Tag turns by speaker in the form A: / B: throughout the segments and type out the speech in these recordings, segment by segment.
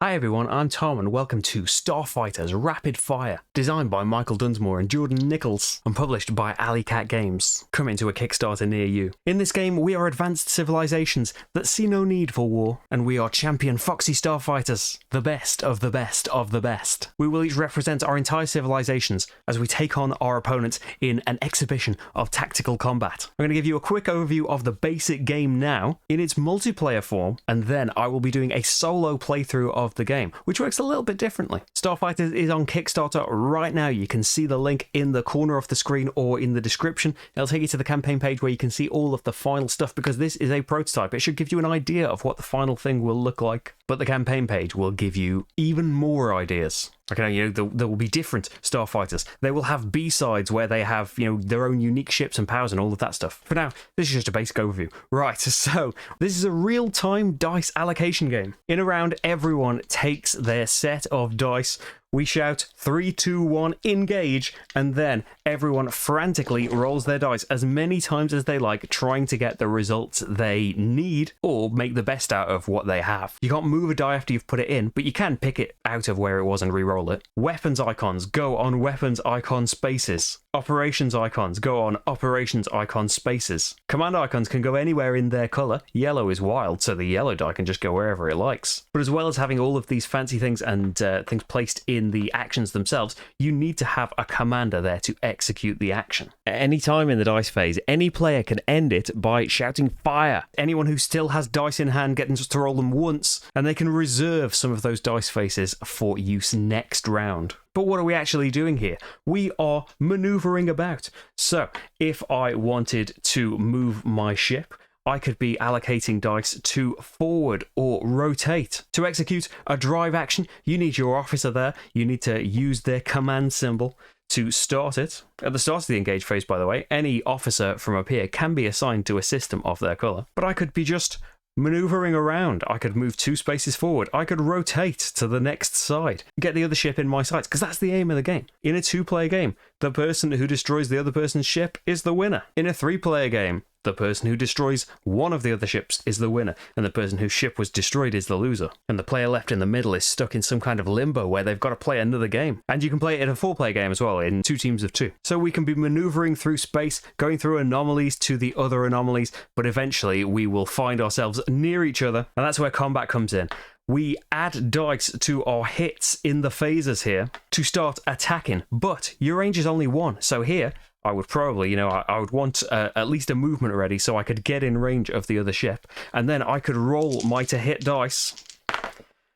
A: Hi everyone, I'm Tom and welcome to Starfighters Rapid Fire, designed by Michael Dunsmore and Jordan Nichols, and published by Alley Cat Games, coming to a Kickstarter near you. In this game, we are advanced civilizations that see no need for war, and we are champion foxy starfighters, the best of the best of the best. We will each represent our entire civilizations as we take on our opponents in an exhibition of tactical combat. I'm going to give you a quick overview of the basic game now, in its multiplayer form, and then I will be doing a solo playthrough of the game, which works a little bit differently. Starfighters is on Kickstarter right now. You can see the link in the corner of the screen or in the description. It'll take you to the campaign page where you can see all of the final stuff, because this is a prototype. It should give you an idea of what the final thing will look like, but the campaign page will give you even more ideas. Okay, there will be different starfighters. They will have B-sides where they have, their own unique ships and powers and all of that stuff. For now, this is just a basic overview. Right, so this is a real-time dice allocation game. In a round, everyone takes their set of dice. We shout 3, 2, 1, engage, and then everyone frantically rolls their dice as many times as they like, trying to get the results they need or make the best out of what they have. You can't move a die after you've put it in, but you can pick it out of where it was and re-roll it. Weapons icons go on weapons icon spaces. Operations icons go on operations icon spaces. Command icons can go anywhere in their colour. Yellow is wild, so the yellow die can just go wherever it likes. But as well as having all of these fancy things and things placed in the actions themselves, you need to have a commander there to execute the action. At any time in the dice phase, any player can end it by shouting fire. Anyone who still has dice in hand gets to roll them once, and they can reserve some of those dice faces for use next round. But what are we actually doing here? We are maneuvering about. So if I wanted to move my ship, I could be allocating dice to forward or rotate. To execute a drive action, you need your officer there. You need to use their command symbol to start it. At the start of the engage phase, by the way, any officer from up here can be assigned to a system of their colour. But I could be just maneuvering around. I could move 2 spaces forward. I could rotate to the next side, get the other ship in my sights, because that's the aim of the game. In a 2-player game, the person who destroys the other person's ship is the winner. In a 3-player game, the person who destroys one of the other ships is the winner, and the person whose ship was destroyed is the loser. And the player left in the middle is stuck in some kind of limbo where they've got to play another game. And you can play it in a 4-player game as well, in 2 teams of 2. So we can be maneuvering through space, going through anomalies to the other anomalies, but eventually we will find ourselves near each other, and that's where combat comes in. We add dice to our hits in the phases here to start attacking, but your range is only 1. So here, I would probably, I would want at least a movement ready so I could get in range of the other ship, and then I could roll my to hit dice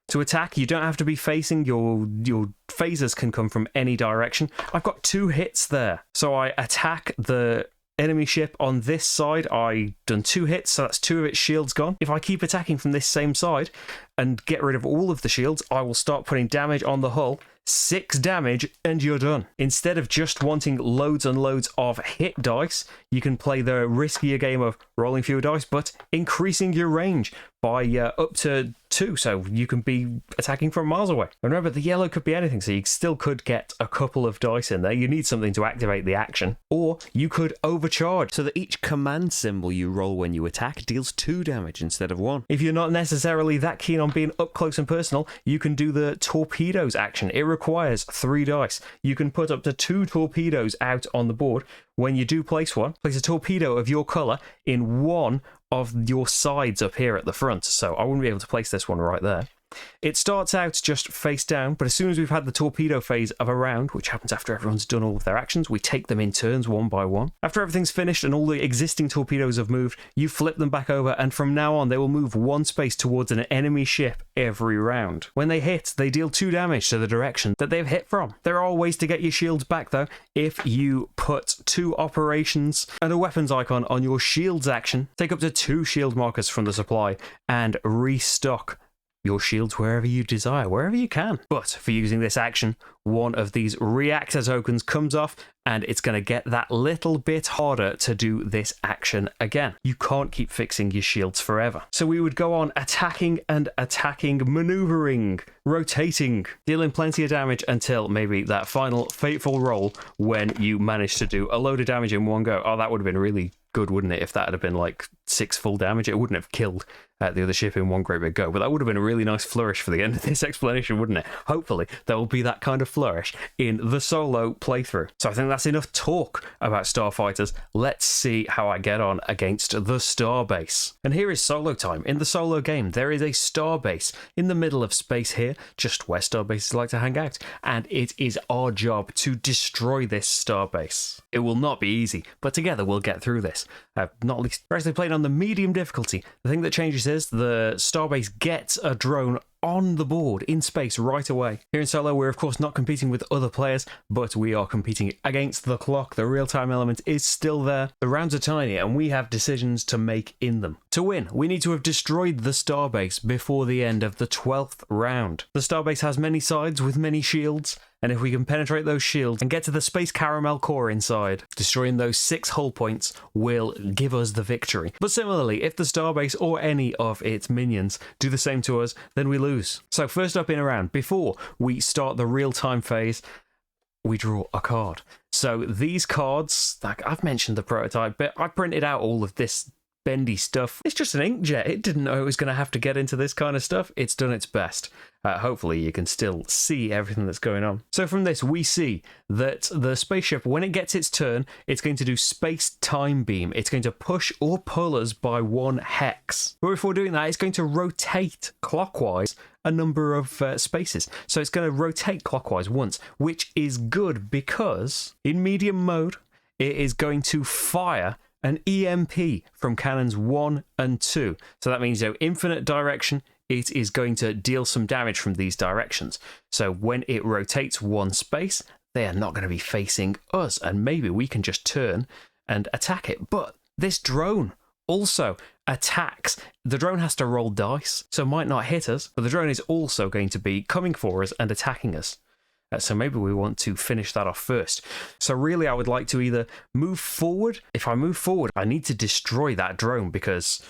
A: to attack. You don't have to be facing, your phasers can come from any direction. I've got 2 hits there, so I attack the enemy ship on this side. I done 2 hits, so that's 2 of its shields gone. If I keep attacking from this same side and get rid of all of the shields, I will start putting damage on the hull. 6 damage and you're done. Instead of just wanting loads and loads of hit dice, you can play the riskier game of rolling fewer dice but increasing your range by up to 2, so you can be attacking from miles away. And remember, the yellow could be anything, so you still could get a couple of dice in there. You need something to activate the action, or you could overcharge so that each command symbol you roll when you attack deals 2 damage instead of 1. If you're not necessarily that keen on being up close and personal, you can do the torpedoes action. It requires 3 dice. You can put up to 2 torpedoes out on the board. When you do place one, place a torpedo of your colour in one of your sides up here at the front. So I wouldn't be able to place this one right there. It starts out just face down, but as soon as we've had the torpedo phase of a round, which happens after everyone's done all of their actions, we take them in turns 1 by 1. After everything's finished and all the existing torpedoes have moved, you flip them back over, and from now on they will move 1 space towards an enemy ship every round. When they hit, they deal 2 damage to the direction that they've hit from. There are ways to get your shields back though. If you put 2 operations and a weapons icon on your shields action, take up to 2 shield markers from the supply and restock your shields wherever you desire, wherever you can. But for using this action, one of these reactor tokens comes off, and it's going to get that little bit harder to do this action again. You can't keep fixing your shields forever. So we would go on attacking and attacking, maneuvering, rotating, dealing plenty of damage until maybe that final fateful roll when you manage to do a load of damage in one go. Oh, that would have been really good, wouldn't it, if that had been like 6 full damage? It wouldn't have killed the other ship in one great big go, but that would have been a really nice flourish for the end of this explanation, wouldn't it? Hopefully there will be that kind of flourish in the solo playthrough. So I think that's enough talk about starfighters. Let's see how I get on against the starbase. And here is solo time. In the solo game, there is a starbase in the middle of space here, just where starbases like to hang out, and it is our job to destroy this starbase. It will not be easy, but together we'll get through this. Not least, we're actually playing on the medium difficulty. The thing that changes is the starbase gets a drone on the board in space right away. Here in solo, we're of course not competing with other players, but we are competing against the clock. The real-time element is still there. The rounds are tiny and we have decisions to make in them. To win, we need to have destroyed the starbase before the end of the 12th round. The starbase has many sides with many shields, and if we can penetrate those shields and get to the space caramel core inside, destroying those 6 hull points will give us the victory. But similarly, if the starbase or any of its minions do the same to us, then we lose. So first up in a round, before we start the real-time phase, we draw a card. So these cards, like I've mentioned the prototype, but I printed out all of this bendy stuff. It's just an inkjet. It didn't know it was going to have to get into this kind of stuff. It's done its best. Hopefully you can still see everything that's going on. So from this, we see that the spaceship, when it gets its turn, it's going to do space time beam. It's going to push or pull us by 1 hex. But before doing that, it's going to rotate clockwise a number of spaces. So it's going to rotate clockwise once, which is good because in medium mode, it is going to fire an EMP from cannons 1 and 2. So that means, infinite direction, it is going to deal some damage from these directions. So when it rotates 1 space, they are not going to be facing us, and maybe we can just turn and attack it. But this drone also attacks. The drone has to roll dice, so it might not hit us, but the drone is also going to be coming for us and attacking us. So maybe we want to finish that off first. So really, I would like to either move forward. If I move forward, I need to destroy that drone because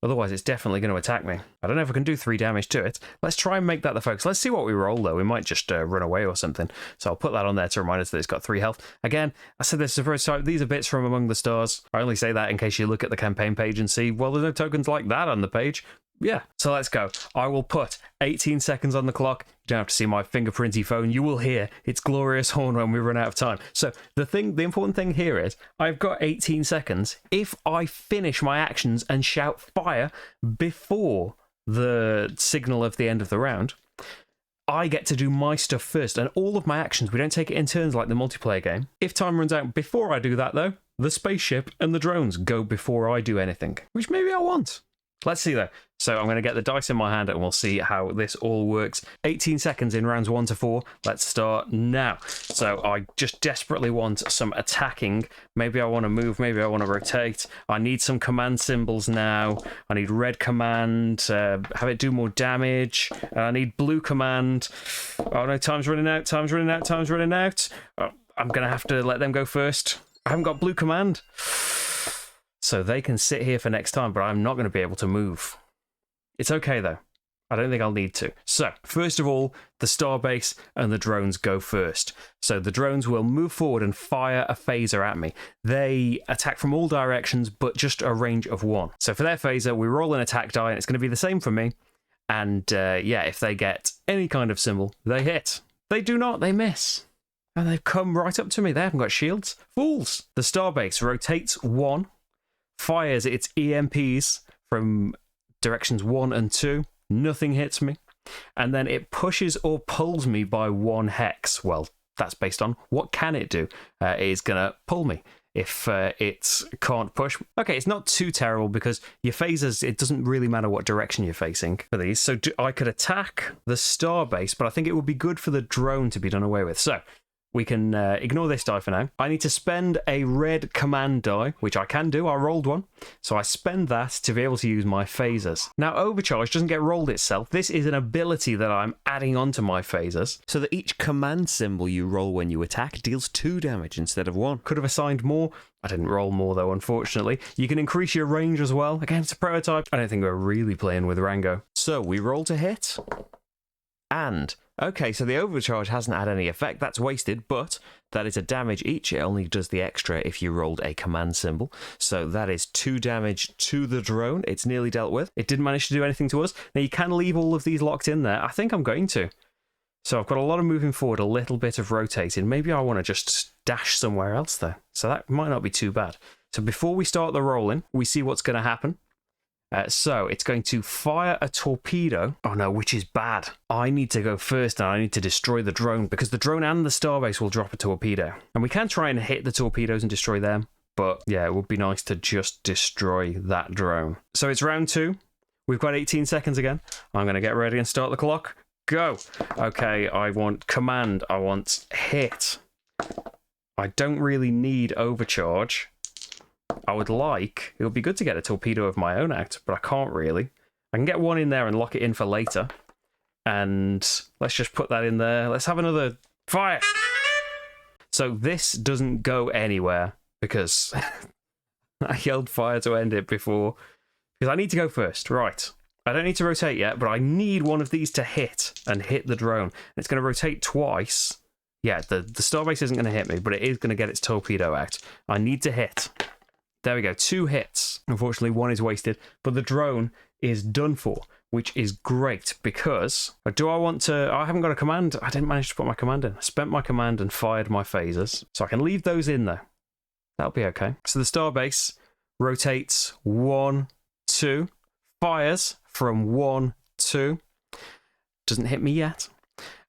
A: otherwise it's definitely going to attack me. I don't know if I can do 3 damage to it. Let's try and make that the focus. Let's see what we roll, though. We might just run away or something. So I'll put that on there to remind us that it's got 3 health. Again, I said this is the first time. These are bits from Among the Stars. I only say that in case you look at the campaign page and see, well, there's no tokens like that on the page. Yeah, so let's go. I will put 18 seconds on the clock. You don't have to see my fingerprinty phone. You will hear its glorious horn when we run out of time. So the important thing here is I've got 18 seconds. If I finish my actions and shout fire before the signal of the end of the round, I get to do my stuff first. And all of my actions, we don't take it in turns like the multiplayer game. If time runs out before I do that, though, the spaceship and the drones go before I do anything, which maybe I want. Let's see, though. So I'm going to get the dice in my hand and we'll see how this all works. 18 seconds in rounds 1 to 4. Let's start now. So I just desperately want some attacking. Maybe I want to move. Maybe I want to rotate. I need some command symbols now. I need red command. Have it do more damage. I need blue command. Oh no, time's running out. Time's running out. Time's running out. Oh, I'm going to have to let them go first. I haven't got blue command. So they can sit here for next time, but I'm not going to be able to move. It's okay, though. I don't think I'll need to. So, first of all, the starbase and the drones go first. So the drones will move forward and fire a phaser at me. They attack from all directions, but just a range of 1. So for their phaser, we roll an attack die, and it's going to be the same for me. And yeah, if they get any kind of symbol, they hit. They do not, they miss. And they've come right up to me. They haven't got shields. Fools! The starbase rotates 1. Fires its EMPs from directions 1 and 2. Nothing hits me. And then it pushes or pulls me by 1 hex. Well, that's based on what can it do. It is going to pull me if it can't push. Okay, it's not too terrible because your phasers, it doesn't really matter what direction you're facing for these. So I could attack the starbase, but I think it would be good for the drone to be done away with. So we can ignore this die for now. I need to spend a red command die, which I can do. I rolled one. So I spend that to be able to use my phasers. Now, Overcharge doesn't get rolled itself. This is an ability that I'm adding onto my phasers, so that each command symbol you roll when you attack deals 2 damage instead of 1. Could have assigned more. I didn't roll more, though, unfortunately. You can increase your range as well. Again, it's a prototype. I don't think we're really playing with Rango. So we roll to hit. And, okay, so the overcharge hasn't had any effect. That's wasted, but that is a damage each. It only does the extra if you rolled a command symbol. So that is 2 damage to the drone. It's nearly dealt with. It didn't manage to do anything to us. Now, you can leave all of these locked in there. I think I'm going to. So I've got a lot of moving forward, a little bit of rotating. Maybe I want to just dash somewhere else there. So that might not be too bad. So before we start the rolling, we see what's going to happen. So it's going to fire a torpedo. Oh no, which is bad. I need to go first and I need to destroy the drone because the drone and the starbase will drop a torpedo. And we can try and hit the torpedoes and destroy them. But yeah, it would be nice to just destroy that drone. So it's round 2. We've got 18 seconds again. I'm going to get ready and start the clock. Go. Okay, I want command. I want hit. I don't really need overcharge. I would like, it would be good to get a torpedo of my own out, but I can't really. I can get one in there and lock it in for later. And let's just put that in there. Let's have another fire. So this doesn't go anywhere because I yelled fire to end it before. Because I need to go first. Right. I don't need to rotate yet, but I need one of these to hit and hit the drone. And it's going to rotate twice. Yeah, the starbase isn't going to hit me, but it is going to get its torpedo out. I need to hit. There we go, 2 hits. Unfortunately, 1 is wasted, but the drone is done for, which is great because... Do I want to... I haven't got a command. I didn't manage to put my command in. I spent my command and fired my phasers. So I can leave those in there. That'll be okay. So the starbase rotates 1, 2, fires from 1, 2. Doesn't hit me yet.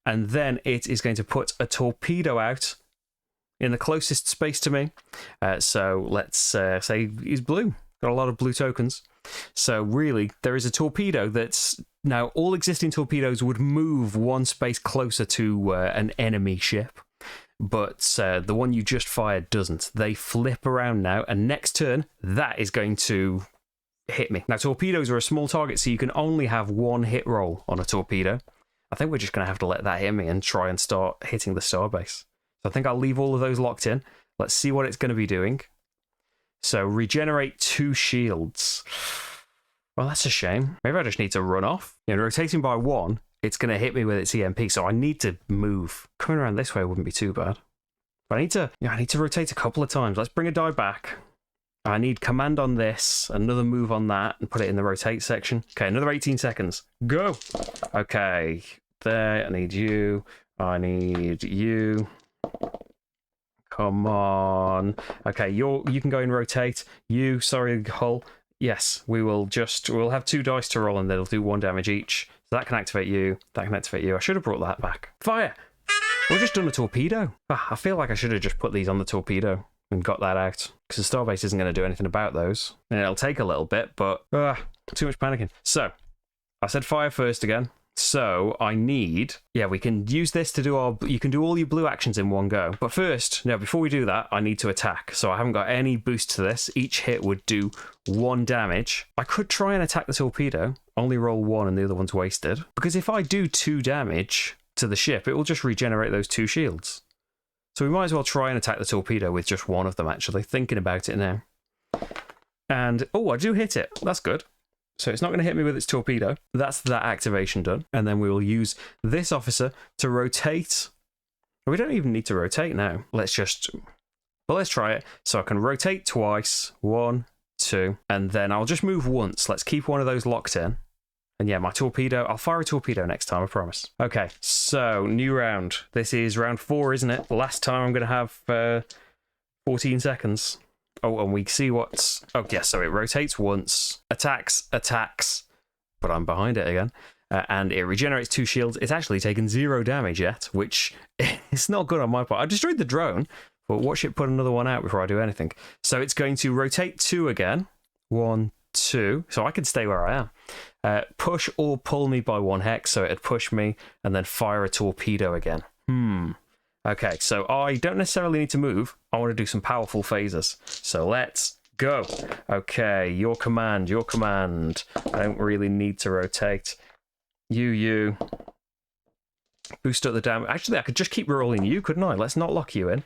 A: And then it is going to put a torpedo out in the closest space to me. So let's say he's blue. Got a lot of blue tokens. So really, there is a torpedo that's... Now, all existing torpedoes would move 1 space closer to an enemy ship. But the one you just fired doesn't. They flip around now, and next turn, that is going to hit me. Now, torpedoes are a small target, so you can only have 1 hit roll on a torpedo. I think we're just going to have to let that hit me and try and start hitting the starbase. So I think I'll leave all of those locked in. Let's see what it's going to be doing. So regenerate 2 shields. Well, that's a shame. Maybe I just need to run off. You know, rotating by 1, it's going to hit me with its EMP, so I need to move. Coming around this way wouldn't be too bad. But I need to rotate a couple of times. Let's bring a die back. I need command on this, another move on that, and put it in the rotate section. Okay, another 18 seconds. Go! Okay, there, I need you. I need you. Come on. Okay, you can go and rotate. You, sorry, hull. Yes, we'll have 2 dice to roll and they'll do 1 damage each. So that can activate you. That can activate you. I should have brought that back. Fire! We've just done a torpedo. I feel like I should have just put these on the torpedo and got that out. Because the starbase isn't going to do anything about those. And it'll take a little bit, but too much panicking. So, I said fire first again. So I need, we can use this to do you can do all your blue actions in one go. But first, before we do that, I need to attack. So I haven't got any boost to this. Each hit would do 1 damage. I could try and attack the torpedo, only roll 1 and the other one's wasted. Because if I do 2 damage to the ship, it will just regenerate those 2 shields. So we might as well try and attack the torpedo with just 1 of them, actually, thinking about it now. And, I do hit it. That's good. So it's not going to hit me with its torpedo. That's that activation done. And then we will use this officer to rotate. We don't even need to rotate now. Let's try it. So I can rotate twice. 1, 2. And then I'll just move once. Let's keep one of those locked in. And my torpedo. I'll fire a torpedo next time, I promise. Okay, so new round. This is round 4, isn't it? Last time I'm going to have 14 seconds. Oh, and we see what's... Oh, yes, so it rotates once, attacks, but I'm behind it again, and it regenerates 2 shields. It's actually taken 0 damage yet, which is not good on my part. I destroyed the drone, but watch it put another one out before I do anything. So it's going to rotate 2 again. 1, 2, so I can stay where I am. Push or pull me by 1 hex, so it'd push me, and then fire a torpedo again. Okay, so I don't necessarily need to move. I want to do some powerful phasers. So let's go. Okay, your command. I don't really need to rotate. You. Boost up the damage. Actually, I could just keep rolling you, couldn't I? Let's not lock you in.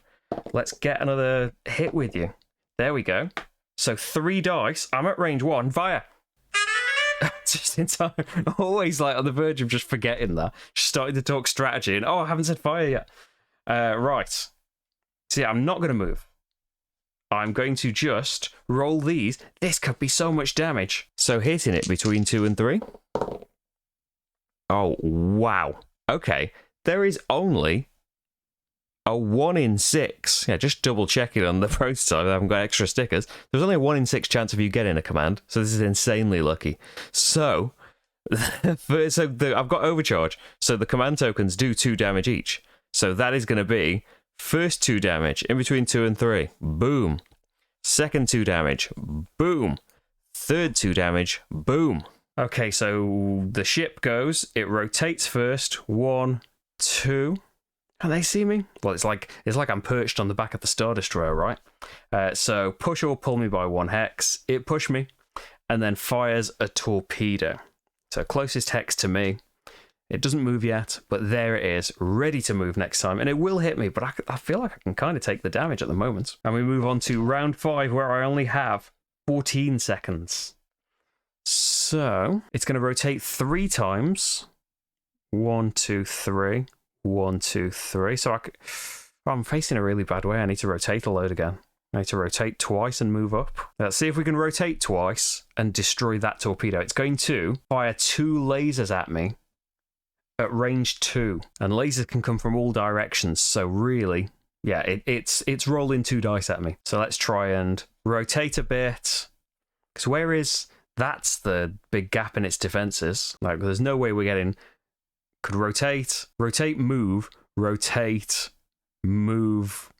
A: Let's get another hit with you. There we go. So 3 dice. I'm at range 1. Fire. just in time. Always like on the verge of just forgetting that. Just starting to talk strategy and, oh, I haven't said fire yet. Right. So yeah, I'm not going to move. I'm going to just roll these. This could be so much damage. So hitting it between 2 and 3. Oh, wow. Okay. There is only a 1 in 6. Yeah, just double check it on the prototype. I haven't got extra stickers. There's only a 1 in 6 chance of you getting a command. So this is insanely lucky. So, I've got overcharge. So the command tokens do 2 damage each. So that is going to be first 2 damage in between 2 and 3. Boom. Second 2 damage. Boom. Third 2 damage. Boom. Okay, so the ship goes. It rotates first. 1, 2. Can they see me? Well, it's like I'm perched on the back of the Star Destroyer, right? So push or pull me by 1 hex. It pushed me, and then fires a torpedo. So closest hex to me. It doesn't move yet, but there it is, ready to move next time, and it will hit me. But I feel like I can kind of take the damage at the moment. And we move on to round 5, where I only have 14 seconds. So it's going to rotate 3 times. 1, 2, 3. 1, 2, 3. So I'm facing a really bad way. I need to rotate a load again. I need to rotate twice and move up. Let's see if we can rotate twice and destroy that torpedo. It's going to fire 2 lasers at me at range 2. And lasers can come from all directions. So really, yeah, it's rolling 2 dice at me. So let's try and rotate a bit. Because that's the big gap in its defenses. Like, there's no way we're getting... Could rotate, move, rotate, move.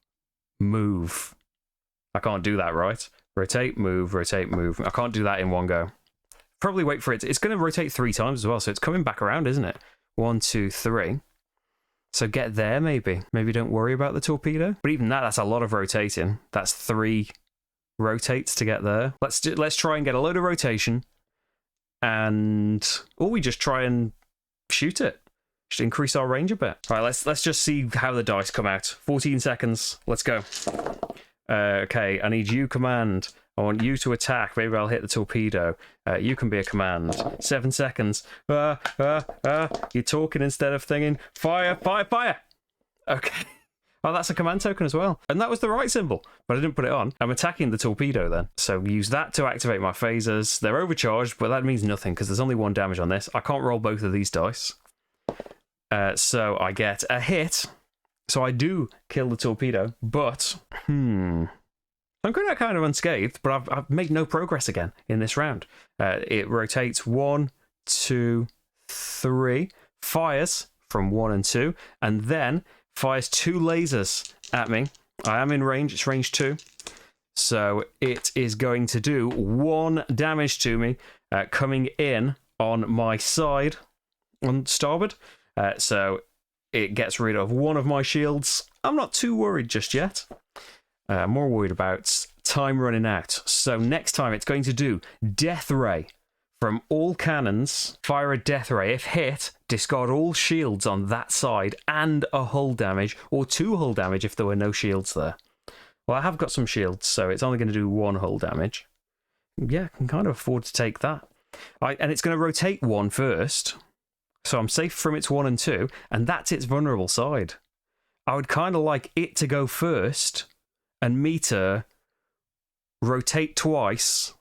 A: I can't do that, right? Rotate, move. I can't do that in one go. Probably wait for it. It's going to rotate 3 times as well, so it's coming back around, isn't it? 1, 2, 3. So get there, maybe. Maybe don't worry about the torpedo. But even that's a lot of rotating. That's 3 rotates to get there. Let's try and get a load of rotation, or we just try and shoot it. Just increase our range a bit. All right, let's just see how the dice come out. 14 seconds. Let's go. Okay, I need you command. I want you to attack. Maybe I'll hit the torpedo. You can be a command. 7 seconds. You're talking instead of thinking. Fire. Okay. Oh, that's a command token as well. And that was the right symbol, but I didn't put it on. I'm attacking the torpedo then. So use that to activate my phasers. They're overcharged, but that means nothing because there's only 1 damage on this. I can't roll both of these dice. So I get a hit. So I do kill the torpedo, but I'm going out kind of unscathed, but I've made no progress again in this round. It rotates 1, 2, 3, fires from 1 and 2, and then fires 2 lasers at me. I am in range. It's range 2. So it is going to do 1 damage to me, coming in on my side, on starboard. So it gets rid of 1 of my shields. I'm not too worried just yet. I'm more worried about time running out. So next time it's going to do Death Ray. From all cannons, fire a Death Ray. If hit, discard all shields on that side and a hull damage, or 2 hull damage if there were no shields there. Well, I have got some shields, so it's only going to do 1 hull damage. Yeah, I can kind of afford to take that. And it's going to rotate 1 first. So I'm safe from its 1 and 2, and that's its vulnerable side. I would kind of like it to go first, and me to rotate twice,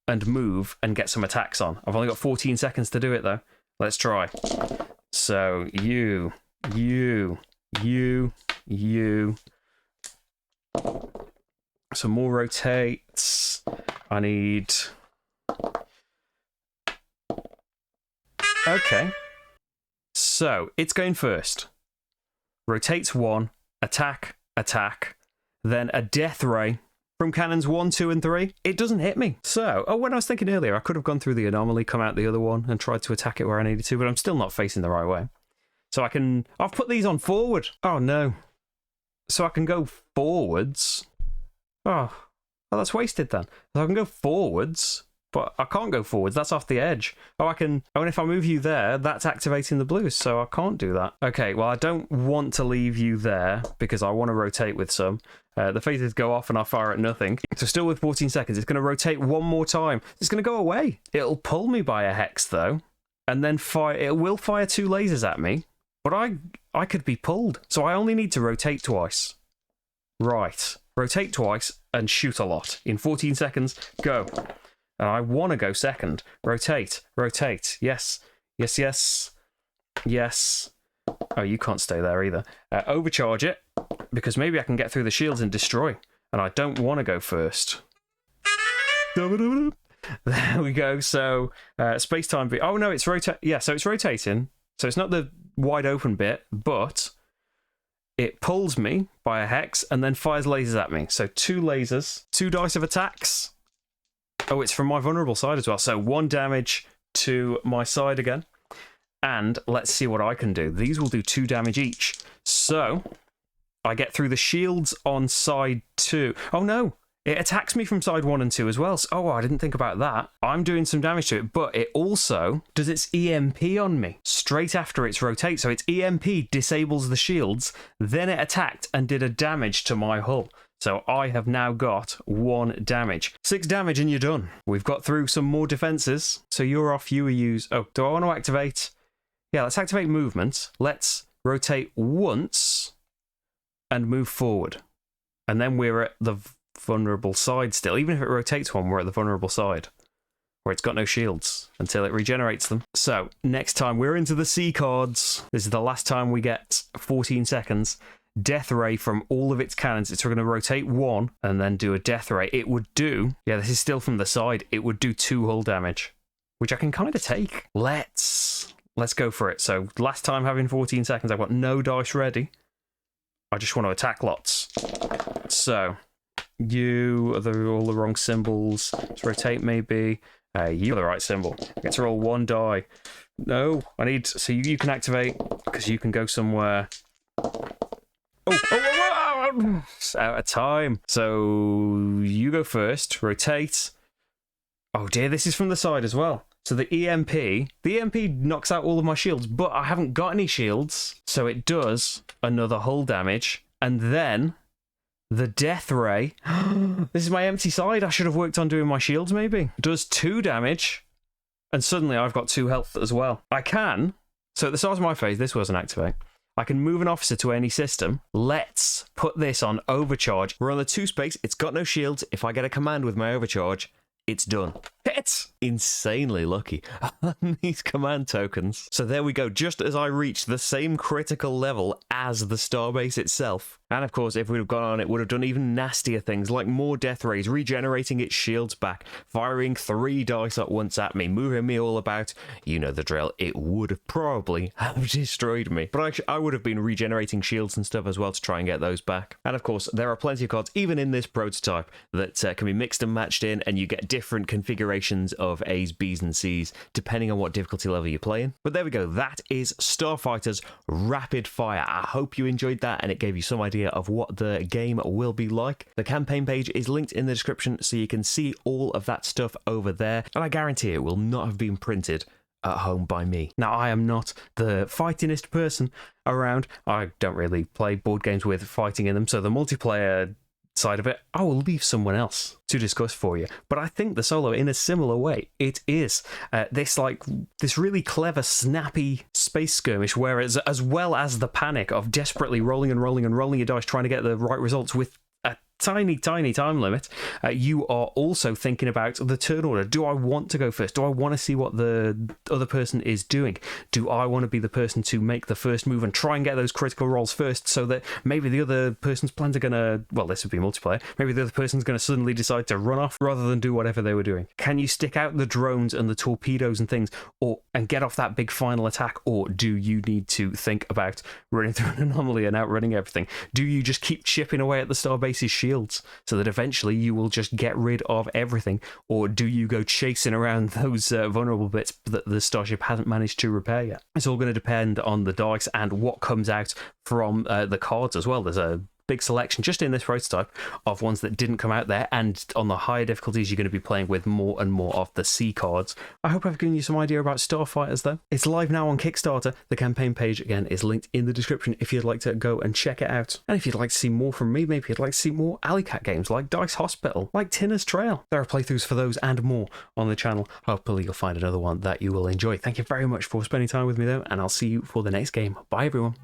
A: and move, and get some attacks on. I've only got 14 seconds to do it, though. Let's try. So, you. Some more rotates. I need... Okay. So, it's going first. Rotates 1, attack, then a Death Ray from cannons 1, 2, and 3. It doesn't hit me. So, when I was thinking earlier, I could have gone through the anomaly, come out the other one, and tried to attack it where I needed to, but I'm still not facing the right way. So I've put these on forward. Oh no. So I can go forwards. Oh, that's wasted then. So I can go forwards, but I can't go forwards. That's off the edge. And if I move you there, that's activating the blues, so I can't do that. Okay, well, I don't want to leave you there because I want to rotate with some. The phasers go off and I fire at nothing. So still with 14 seconds, it's going to rotate one more time. It's going to go away. It'll pull me by a hex, though, and then fire. It will fire 2 lasers at me, but I could be pulled. So I only need to rotate twice. Right. Rotate twice and shoot a lot. In 14 seconds, go. And I want to go second. Rotate. Rotate. Yes. Yes, yes. Yes. Oh, you can't stay there either. Overcharge it, because maybe I can get through the shields and destroy. And I don't want to go first. There we go. So, space-time... Oh, no, it's rotating. Yeah, so it's rotating. So it's not the wide open bit, but it pulls me by a hex and then fires lasers at me. So 2 lasers, 2 dice of attacks. Oh, it's from my vulnerable side as well. So 1 damage to my side again. And let's see what I can do. These will do 2 damage each. So I get through the shields on side 2. Oh, no. It attacks me from side 1 and 2 as well. So, oh, I didn't think about that. I'm doing some damage to it, but it also does its EMP on me straight after its rotate. So its EMP disables the shields, then it attacked and did a damage to my hull. So I have now got 1 damage. 6 damage and you're done. We've got through some more defenses. So you're off, you use... Oh, do I want to activate... Yeah, let's activate movement. Let's rotate once and move forward. And then we're at the vulnerable side still. Even if it rotates 1, we're at the vulnerable side, where it's got no shields until it regenerates them. So, next time, we're into the C cards. This is the last time we get 14 seconds. Death Ray from all of its cannons. It's going to rotate 1 and then do a Death Ray. It would do... Yeah, this is still from the side. It would do 2 hull damage, which I can kind of take. Let's go for it. So last time having 14 seconds, I've got no dice ready. I just want to attack lots. So you are all the wrong symbols. Let's rotate maybe. You are the right symbol. I get to roll 1 die. No, I need... So you can activate, because you can go somewhere. Oh, it's out of time. So you go first. Rotate. Oh dear, this is from the side as well. So the EMP knocks out all of my shields, but I haven't got any shields, so it does another hull damage, and then the Death Ray. This is my empty side. I should have worked on doing my shields, maybe. Does 2 damage, and suddenly I've got 2 health as well. I can, so at the start of my phase, this wasn't activate. I can move an officer to any system. Let's put this on overcharge. We're on the 2 space. It's got no shields. If I get a command with my overcharge, it's done. It's insanely lucky on these command tokens. So there we go, just as I reached the same critical level as the starbase itself. And of course, if we'd have gone on, it would have done even nastier things, like more death rays, regenerating its shields back, firing 3 dice at once at me, moving me all about. You know the drill. It would have probably have destroyed me. But actually, I would have been regenerating shields and stuff as well to try and get those back. And of course, there are plenty of cards, even in this prototype, that can be mixed and matched in, and you get different configurations of A's, B's, and C's, depending on what difficulty level you're playing. But there we go. That is Starfighter's Rapid Fire. I hope you enjoyed that, and it gave you some idea of what the game will be like. The campaign page is linked in the description, so you can see all of that stuff over there, and I guarantee it will not have been printed at home by me. Now, I am not the fightingest person around. I don't really play board games with fighting in them, so the multiplayer side of it, I will leave someone else to discuss for you. But I think the solo, in a similar way, it is this really clever, snappy space skirmish, whereas as well as the panic of desperately rolling and rolling and rolling your dice, trying to get the right results with a tiny time limit, you are also thinking about the turn order. Do I want to go first? Do I want to see what the other person is doing? Do I want to be the person to make the first move and try and get those critical rolls first, so that maybe the other person's plans are going to, well, this would be multiplayer, maybe the other person's going to suddenly decide to run off rather than do whatever they were doing? Can you stick out the drones and the torpedoes and things and get off that big final attack, or do you need to think about running through an anomaly and outrunning everything? Do you just keep chipping away at the starbase's shields so that eventually you will just get rid of everything, or do you go chasing around those vulnerable bits that the starship hasn't managed to repair yet? It's all going to depend on the dice and what comes out from the cards as well. There's a big selection just in this prototype of ones that didn't come out there, and on the higher difficulties you're going to be playing with more and more of the C cards. I hope I've given you some idea about Starfighters though. It's live now on Kickstarter. The campaign page again is linked in the description if you'd like to go and check it out. And if you'd like to see more from me, maybe you'd like to see more Alley Cat games like Dice Hospital, like Tinner's Trail. There are playthroughs for those and more on the channel. Hopefully you'll find another one that you will enjoy. Thank you very much for spending time with me though, and I'll see you for the next game. Bye everyone.